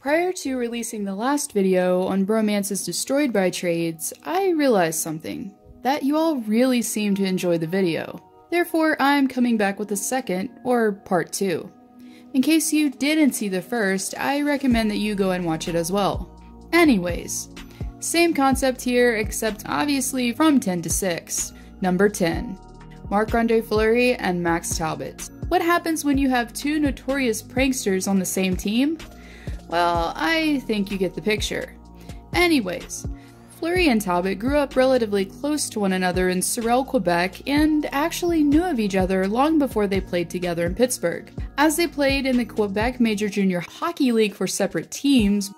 Prior to releasing the last video on Bromances Destroyed by Trades, I realized something. That you all really seem to enjoy the video. Therefore, I'm coming back with a second, or part 2. In case you didn't see the first, I recommend that you go and watch it as well. Anyways, same concept here, except obviously from 10 to 6. Number 10. Marc-Andre Fleury and Max Talbot. What happens when you have two notorious pranksters on the same team? Well, I think you get the picture. Anyways, Fleury and Talbot grew up relatively close to one another in Sorel, Quebec, and actually knew of each other long before they played together in Pittsburgh. As they played in the Quebec Major Junior Hockey League for separate teams,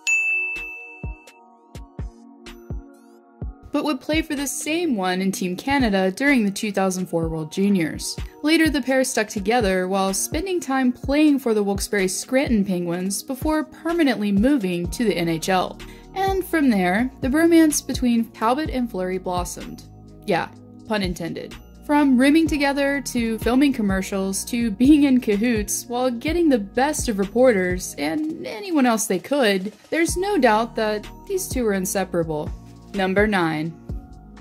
but would play for the same one in Team Canada during the 2004 World Juniors. Later, the pair stuck together while spending time playing for the Wilkes-Barre Scranton Penguins before permanently moving to the NHL. And from there, the bromance between Talbot and Fleury blossomed. Yeah, pun intended. From rooming together, to filming commercials, to being in cahoots while getting the best of reporters and anyone else they could, there's no doubt that these two were inseparable. Number 9.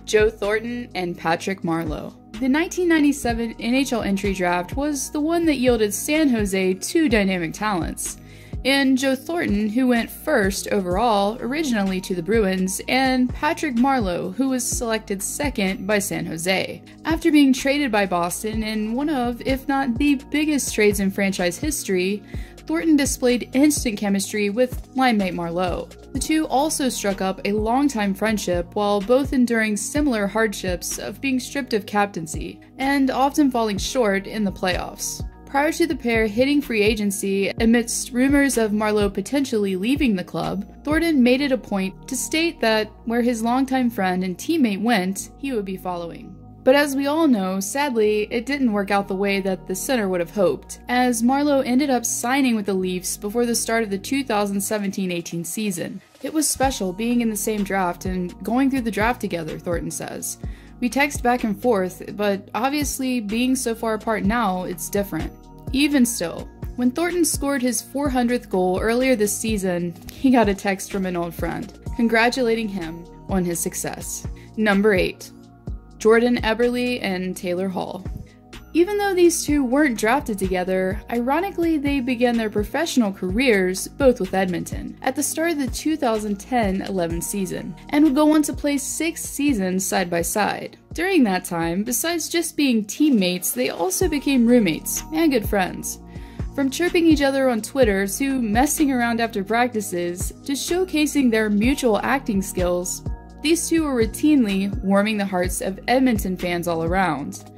Joe Thornton and Patrick Marleau. The 1997 NHL entry draft was the one that yielded San Jose two dynamic talents. In Joe Thornton, who went first overall originally to the Bruins, and Patrick Marleau, who was selected second by San Jose. After being traded by Boston in one of, if not the biggest trades in franchise history, Thornton displayed instant chemistry with line-mate Marleau. The two also struck up a long-time friendship while both enduring similar hardships of being stripped of captaincy, and often falling short in the playoffs. Prior to the pair hitting free agency, amidst rumors of Marleau potentially leaving the club, Thornton made it a point to state that where his longtime friend and teammate went, he would be following. But as we all know, sadly, it didn't work out the way that the center would have hoped, as Marleau ended up signing with the Leafs before the start of the 2017-18 season. It was special being in the same draft and going through the draft together, Thornton says. We text back and forth, but obviously being so far apart now, it's different. Even still, when Thornton scored his 400th goal earlier this season, he got a text from an old friend, congratulating him on his success. Number 8. Jordan Eberly and Taylor Hall. Even though these two weren't drafted together, ironically they began their professional careers both with Edmonton at the start of the 2010-11 season, and would go on to play 6 seasons side by side. During that time, besides just being teammates, they also became roommates and good friends. From chirping each other on Twitter to messing around after practices to showcasing their mutual acting skills, these two were routinely warming the hearts of Edmonton fans all around.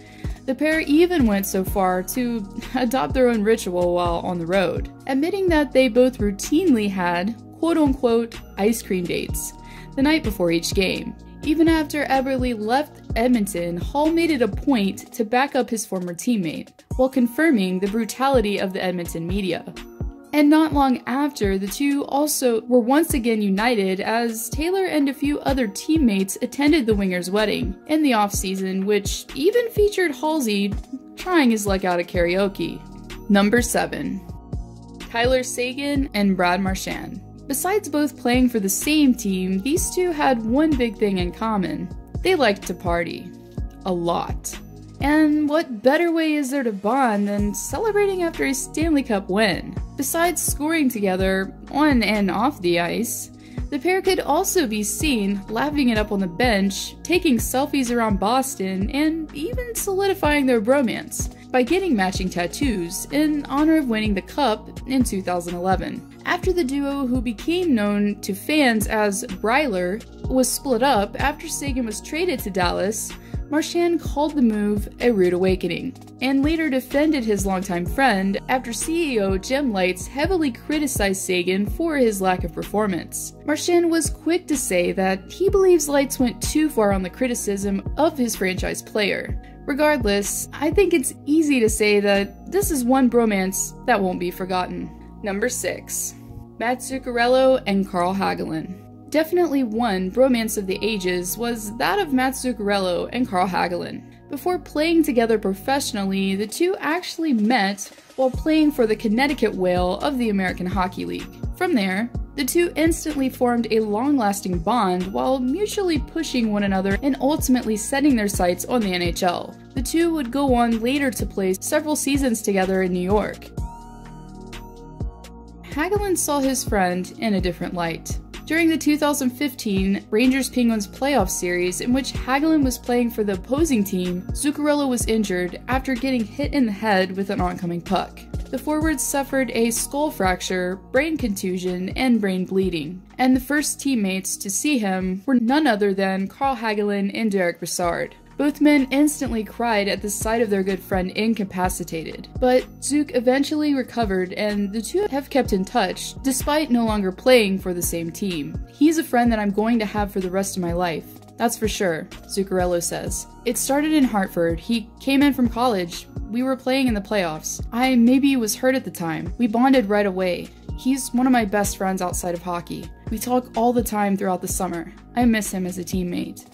The pair even went so far to adopt their own ritual while on the road, admitting that they both routinely had quote-unquote ice cream dates the night before each game. Even after Eberly left Edmonton, Hall made it a point to back up his former teammate, while confirming the brutality of the Edmonton media. And not long after, the two also were once again united as Taylor and a few other teammates attended the winger's wedding in the off-season, which even featured Halsey trying his luck out at karaoke. Number 7. Tyler Seguin and Brad Marchand. Besides both playing for the same team, these two had one big thing in common. They liked to party. A lot. And what better way is there to bond than celebrating after a Stanley Cup win? Besides scoring together on and off the ice, the pair could also be seen laughing it up on the bench, taking selfies around Boston, and even solidifying their bromance by getting matching tattoos in honor of winning the Cup in 2011. After the duo, who became known to fans as Bryler, was split up after Seguin was traded to Dallas, Marchand called the move a rude awakening, and later defended his longtime friend after CEO Jim Lites heavily criticized Seguin for his lack of performance. Marchand was quick to say that he believes Lites went too far on the criticism of his franchise player. Regardless, I think it's easy to say that this is one bromance that won't be forgotten. Number 6. Matt Zuccarello and Carl Hagelin. Definitely one bromance of the ages was that of Matt Zuccarello and Carl Hagelin. Before playing together professionally, the two actually met while playing for the Connecticut Whale of the American Hockey League. From there, The two instantly formed a long-lasting bond while mutually pushing one another and ultimately setting their sights on the NHL. The two would go on later to play several seasons together in New York. Hagelin saw his friend in a different light. During the 2015 Rangers-Penguins playoff series, in which Hagelin was playing for the opposing team, Zuccarello was injured after getting hit in the head with an oncoming puck. The forward suffered a skull fracture, brain contusion, and brain bleeding, and the first teammates to see him were none other than Carl Hagelin and Derek Brassard. Both men instantly cried at the sight of their good friend incapacitated, but Zook eventually recovered and the two have kept in touch, despite no longer playing for the same team. He's a friend that I'm going to have for the rest of my life. That's for sure, Zuccarello says. It started in Hartford. He came in from college. We were playing in the playoffs. I maybe was hurt at the time. We bonded right away. He's one of my best friends outside of hockey. We talk all the time throughout the summer. I miss him as a teammate.